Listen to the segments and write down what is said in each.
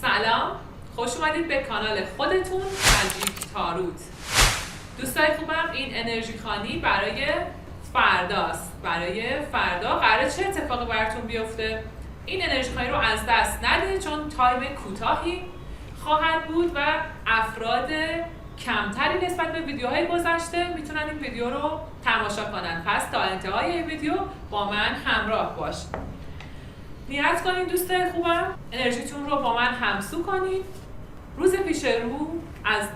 سلام، خوش اومدید به کانال خودتون مجیک تاروت. دوستای خوبم، این انرژی خوانی برای فرداست. برای فردا قراره چه اتفاقی براتون بیفته؟ این انرژی خوانی رو از دست ندید چون تایم کوتاهی خواهد بود و افراد کمتری نسبت به ویدیوهای گذشته میتونن این ویدیو رو تماشا کنن. پس تا انتهای این ویدیو با من همراه باشید. نیت کنید دوستان خوبم، انرژیتون رو با من همسو کنید. روز پیش رو از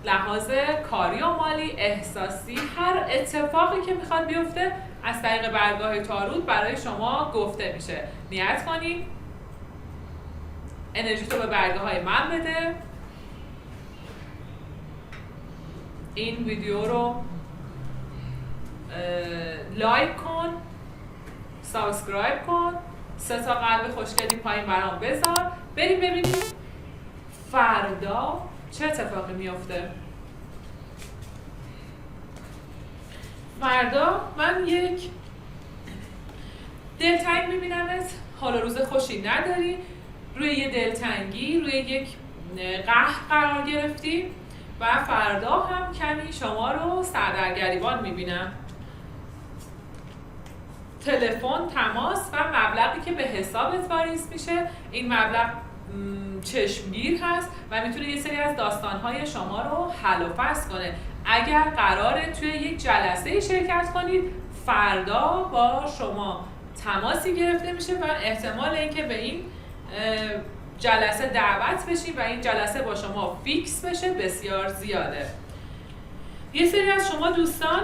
لحاظ کاری و مالی، احساسی، هر اتفاقی که میخواد بیفته از طریق برگاه تاروت برای شما گفته میشه. نیت کنید انرژیتو به برگاه های من بده. این ویدیو رو لایک کن، سابسکرایب کن، 3 تا قلب خوشگلی پایین برام بذار. بریم ببینیم فردا چه اتفاقی میفته. فردا من یک دلتنگ میبینمت، حال روز خوشی نداری، روی یه دلتنگی، روی یک قهر قرار گرفتی و فردا هم کمی شما رو سردرگریبان میبینم. تلفن، تماس و مبلغی که به حسابت واریز میشه، این مبلغ چشمگیر هست و میتونه یه سری از داستانهای شما رو حل و فصل کنه. اگر قراره توی یک جلسه شرکت کنید، فردا با شما تماسی گرفته میشه و احتمال اینکه به این جلسه دعوت بشید و این جلسه با شما فیکس بشه بسیار زیاده. یه سری از شما دوستان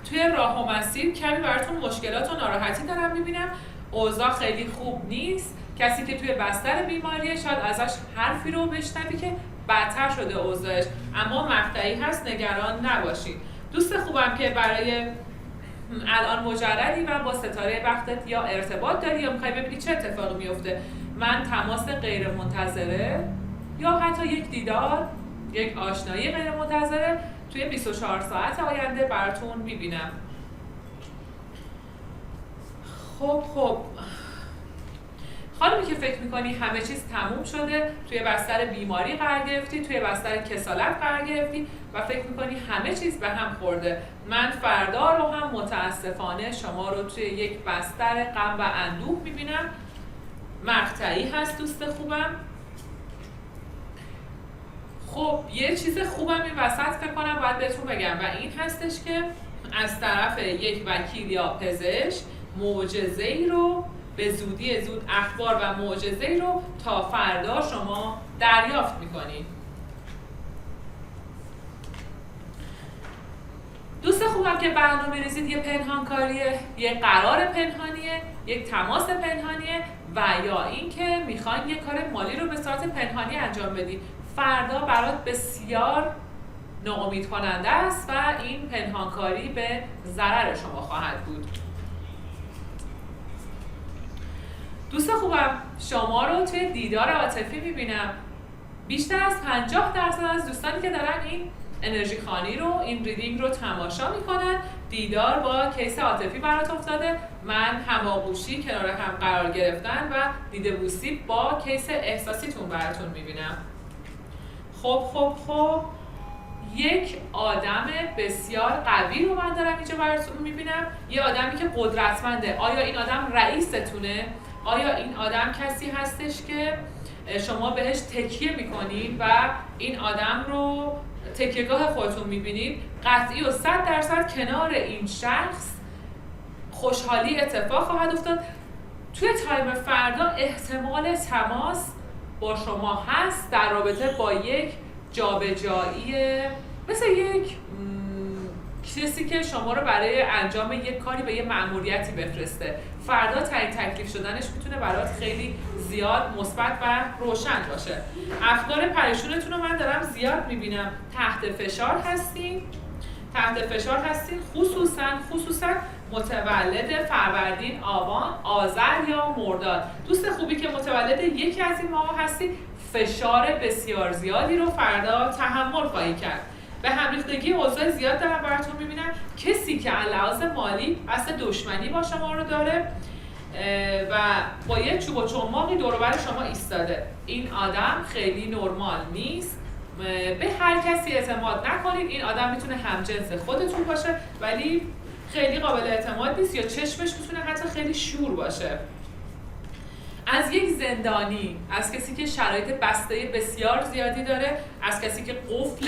توی راه و مسیر کمی براتون مشکلات و ناراحتی دارم میبینم. اوضاع خیلی خوب نیست. کسی که توی بستر بیماریه شاید ازش حرفی رو بشنوی که بدتر شده اوضاعش، اما مقطعی هست، نگران نباشید. دوست خوبم که برای الان مجردی و با ستاره بختت یا ارتباط داری یا میخوای ببینی چه اتفاقی میفته، من تماس غیر منتظره یا حتی یک دیدار، یک آشنایی غیر منتظره توی 24 ساعت آینده براتون میبینم. خب خانمی که فکر میکنی همه چیز تموم شده، توی بستر بیماری قرار گرفتی، توی بستر کسالت قرار گرفتی و فکر میکنی همه چیز به هم خورده، من فردا رو هم متاسفانه شما رو توی یک بستر غم و اندوه میبینم. مقطعی هست دوست خوبم. خب یه چیز خوبم این وسط فکر کنم باید بهتون بگم و این هستش که از طرف یک وکیل یا پزشک معجزه‌ای رو به زودی زود اخبار و معجزه‌ای رو تا فردا شما دریافت می‌کنید. دوست خوبم که برنامه ریزید یه پنهانکاریه، یه قرار پنهانیه، یک تماس پنهانیه و یا اینکه میخواین یه کار مالی رو به صورت پنهانی انجام بدید. فردا برات بسیار ناامید کننده است و این پنهانکاری به ضرر شما خواهد بود. دوست خوبم شما رو توی دیدار عاطفی میبینم. بیشتر از 50% از دوستانی که دارن این انرژی خوانی رو، این ریدینگ رو تماشا میکنن، دیدار با کیس عاطفی برات افتاده. من هماغوشی، کنار هم قرار گرفتن و دیده بوسی با کیس احساسیتون براتون میبینم. خب یک آدم بسیار قوی رو من دارم اینجا براتون میبینم. یه آدمی که قدرتمنده. آیا این آدم رئیستونه؟ آیا این آدم کسی هستش که شما بهش تکیه میکنید و این آدم رو تکیهگاه خودتون میبینید؟ قطعی و 100% کنار این شخص خوشحالی اتفاق خواهد افتاد. توی تایم فردا احتمال تماس با شما هست در رابطه با یک جابجایی، مثل یک کسی که شما رو برای انجام یک کاری به یه مأموریتی بفرسته. فردا تعیین تکلیف شدنش میتونه برات خیلی زیاد مثبت و روشن باشه. افکار پریشونتون رو من دارم زیاد میبینم. تحت فشار هستین، خصوصا متولد فروردین، آبان، آذر یا مرداد. دوست خوبی که متولد یکی از این ماه هستی، فشار بسیار زیادی رو فردا تحمل خواهی کرد. به همریختگی اوضاع زیاد دارم براتون میبینم. کسی که از لحاظ مالی قصد دشمنی با شما رو داره و با یه چوب و چماقی دور و بر شما ایستاده. این آدم خیلی نرمال نیست، به هر کسی اعتماد نکنید. این آدم میتونه همجنس خودتون باشه ولی خیلی قابل اعتماد نیست، یا چشمش میتونه حتی خیلی شور باشه. از یک زندانی، از کسی که شرایط بسته بسیار زیادی داره، از کسی که قفل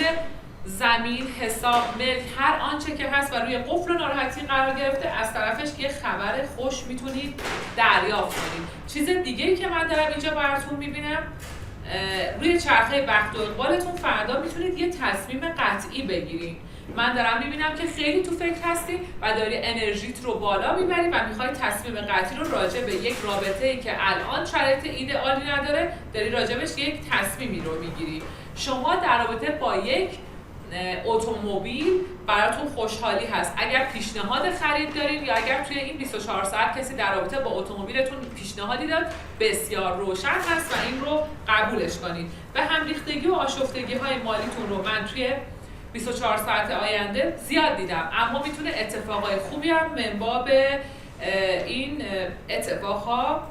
زمین، حساب، ملک، هر آنچه که هست و روی قفل و ناراحتی قرار گرفته، از طرفش یه خبر خوش میتونید دریافت کنید. چیز دیگه‌ای که من دارم اینجا براتون میبینم، روی چرخه بخت و اقبالتون فردا میتونید یه تصمیم قطعی بگیرید. من دارم میبینم که خیلی تو فکر هستی و داری انرژیت رو بالا میبری و میخوای تصمیم قطعی رو راجع به یک رابطه‌ای که الان شرایط ایدئالی نداره، داری راجبش یک تصمیمی رو میگیری. شما در رابطه با یک اتومبیل براتون خوشحالی هست. اگر پیشنهاد خرید دارید یا اگر توی این 24 ساعت کسی در رابطه با اتومبیلتون پیشنهادی داد، بسیار روشن هست و این رو قبولش کنید. به هم ریختگی و آشفتگی های مالیتون رو من توی 24 ساعت آینده زیاد دیدم، اما میتونه اتفاقای خوبی هم من باب این اتفاقها.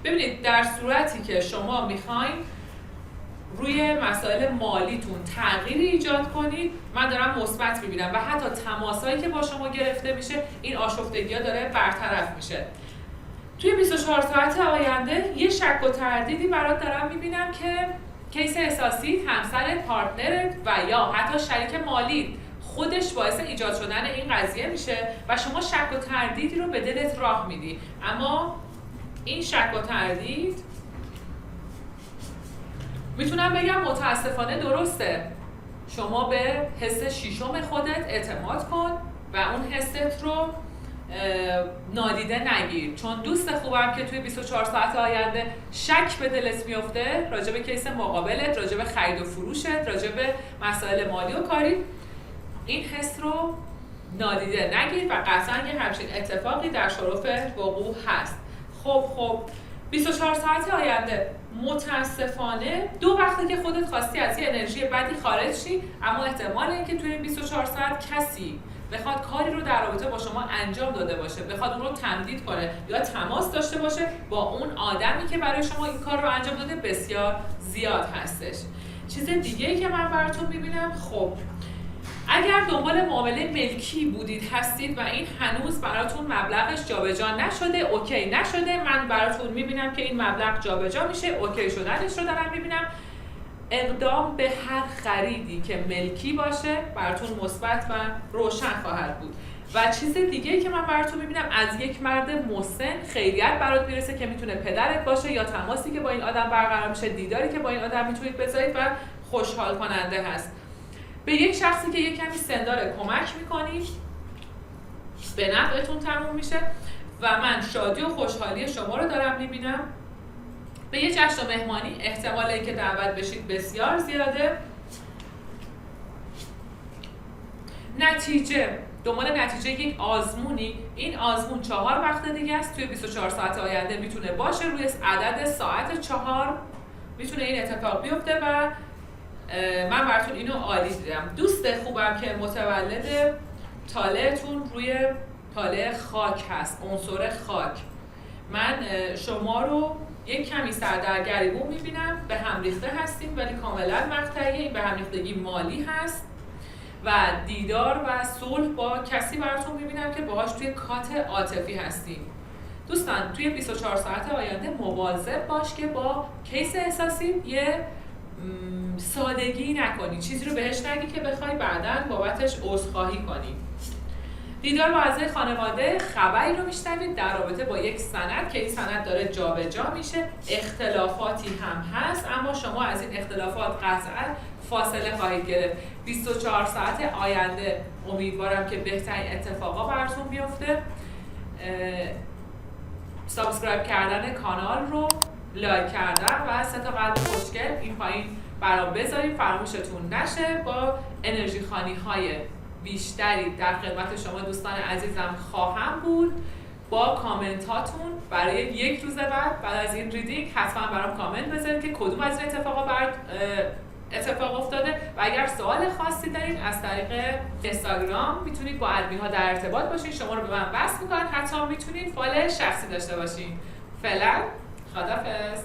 ببینید، در صورتی که شما میخواین روی مسائل مالیتون تغییری ایجاد کنید، من دارم مثبت میبینم و حتی تماسایی که با شما گرفته میشه، این آشفتگی‌ها داره برطرف میشه. توی 24 ساعت آینده یه شک و تردیدی برات دارم میبینم که کیس احساسی، همسر، پارتنرت و یا حتی شریک مالی خودش باعث ایجاد شدن این قضیه میشه و شما شک و تردیدی رو به دلت راه میدی. اما این شک و تردید میتونم بگم متاسفانه درسته. شما به حس شیشم خودت اعتماد کن و اون حست رو نادیده نگیر، چون دوست خوبم که توی 24 ساعت آینده شک به دلت میفته راجع به کیس مقابلت، راجع به خرید و فروشت، راجع به مسائل مالی و کاری، این حس رو نادیده نگیر و قطعا یه همچین اتفاقی در شرف وقوع هست. خب 24 ساعت آینده متاسفانه دو وقته که خودت خواستی از یه انرژی بدی خارج شی، اما احتمال اینکه توی این 24 ساعت کسی بخواد کاری رو در رابطه با شما انجام داده باشه، بخواد اون رو تمدید کنه یا تماس داشته باشه با اون آدمی که برای شما این کار رو انجام داده، بسیار زیاد هستش. چیز دیگه‌ای که من براتون می‌بینم، خب اگر دنبال معامله ملکی بودید هستید و این هنوز براتون مبلغش جابجا نشده، اوکی نشده، من براتون میبینم که این مبلغ جابجا میشه، اوکی شدنش رو دارم میبینم. اقدام به هر خریدی که ملکی باشه براتون مثبت و روشن خواهد بود. و چیز دیگه‌ای که من براتون میبینم، از یک مرد مسن خیریت برات میرسه که میتونه پدرت باشه یا تماسی که با این آدم برقرار میشه، دیداری که با این آدم میتونید بذارید و خوشحال کننده هست. به یک شخصی که یک کمی سنداره کمک میکنید، به نفعتون تموم میشه و من شادی و خوشحالی شما رو دارم میبینم. به یه جشن و مهمانی احتمال اینکه دعوت بشید بسیار زیاده. نتیجه، دنبال نتیجه یک آزمونی، این آزمون 4 وقت دیگه است، توی 24 ساعت آینده میتونه باشه، روی عدد ساعت 4 میتونه این اتفاق بیفته و من براتون اینو عالی دیدم. دوست خوبم که متولد طالعتون روی طالع خاک هست، عنصر خاک. من شما رو یک کمی سردرگریبون میبینم، به هم ریخته هستیم ولی کاملا مقطعی. این به هم ریختگی مالی هست و دیدار و صلح با کسی براتون میبینم که باهاش توی کات عاطفی هستیم. دوستان توی 24 ساعت آینده مواظب باش که با کیس احساسی یه سادگی نکنی، چیزی رو بهش نگی که بخوای بعداً بابتش عذرخواهی کنی. دیدار با اعضای خانواده، خبری رو میشنوید در رابطه با یک سند که این سند داره جابجا میشه، اختلافاتی هم هست اما شما از این اختلافات قطعاً فاصله خواهید گرفت. 24 ساعت آینده امیدوارم که بهترین اتفاقا براتون بیفته. سابسکرایب کردن کانال رو، لایک کردن و 3 تا قلب خوشگل این پایین برام بذارید، فراموشتون نشه. با انرژی خوانی های بیشتری در خدمت شما دوستان عزیزم خواهم بود. با کامنت هاتون برای یک روز بعد از این ریدینگ حتما برام کامنت بذارید که کدوم از این اتفاق افتاده و اگر سوال خاصی دارین از طریق اینستاگرام میتونید با ادمین ها در ارتباط باشین، شما رو به من وصل میکنن، حتی میتونید فال شخصی داشته باشین. فعلا خدافظ.